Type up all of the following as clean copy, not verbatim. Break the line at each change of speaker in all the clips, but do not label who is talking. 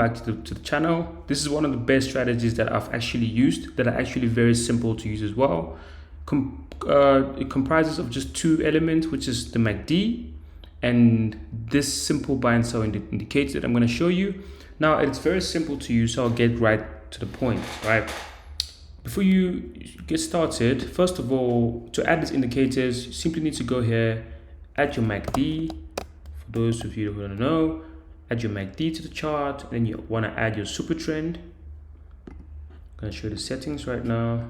back to the channel. This is one of the best strategies that I've actually used, that are actually very simple to use as well. It comprises of just two elements, which is the MACD and this simple buy and sell indicator that I'm going to show you. Now it's very simple to use, so I'll get right to the point, right? Before you get started, first of all, to add these indicators, you simply need to go here, add your MACD. For those of you who don't know, add your MACD to the chart, and then you want to add your super trend. I'm going to show you the settings right now.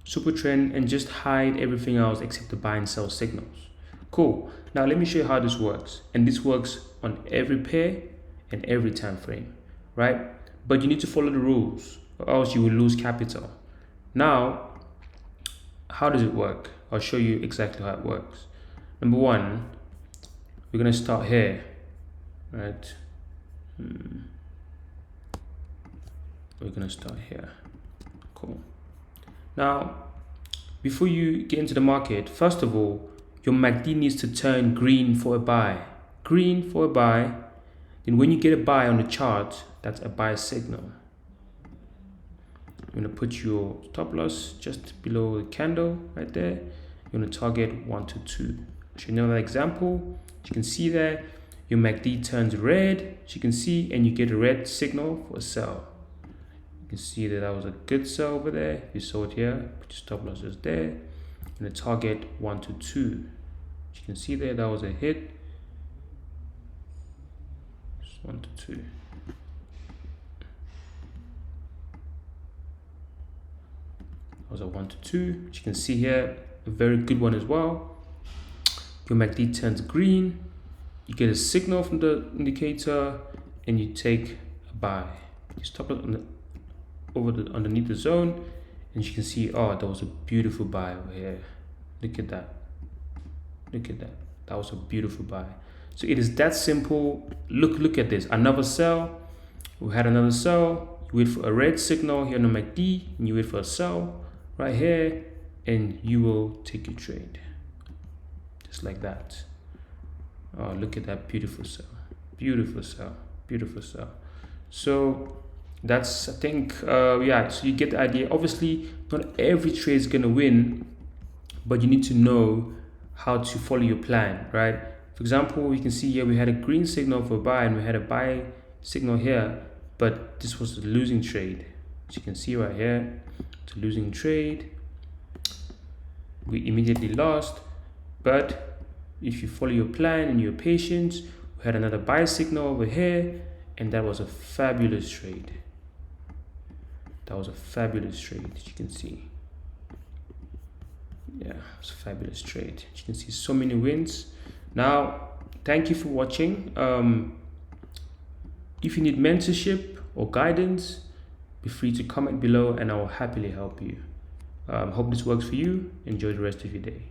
Super trend, and just hide everything else except the buy and sell signals. Cool. Now let me show you how this works. And this works on every pair and every time frame, right? But you need to follow the rules, or else you will lose capital. Now, how does it work? I'll show you exactly how it works. Number one, we're going to start here, right? We're going to start here. Cool. Now, before you get into the market, first of all, your MACD needs to turn green for a buy. Green for a buy. Then when you get a buy on the chart, that's a buy signal. You're going to put your stop loss just below the candle right there. You're going to target 1 to 2. I'll show you another example. As you can see there, your MACD turns red, as you can see, and you get a red signal for a sell. You can see that was a good sell over there. You saw it here, put your stop losses there. And the target 1 to 2. As you can see there, that was a hit. Just 1 to 2. That was a 1 to 2. As you can see here, a very good one as well. Your MACD turns green. You get a signal from the indicator, and you take a buy. You stop it underneath the zone, and you can see, oh, that was a beautiful buy over here. Look at that. Look at that. That was a beautiful buy. So it is that simple. Look at this. Another sell. We had another sell. You wait for a red signal here on the MACD, and you wait for a sell right here, and you will take your trade. Just like that. Oh, look at that beautiful sell. Beautiful sell. Beautiful sell. So that's, I think, yeah, so you get the idea. Obviously, not every trade is going to win, but you need to know how to follow your plan, right? For example, you can see here we had a green signal for buy, and we had a buy signal here, but this was a losing trade. As you can see right here, it's a losing trade. We immediately lost, but if you follow your plan and you're patient, we had another buy signal over here, and that was a fabulous trade. That was a fabulous trade, as you can see. Yeah, it's a fabulous trade. As you can see, so many wins. Now, thank you for watching. If you need mentorship or guidance, be free to comment below, and I will happily help you. Hope this works for you. Enjoy the rest of your day.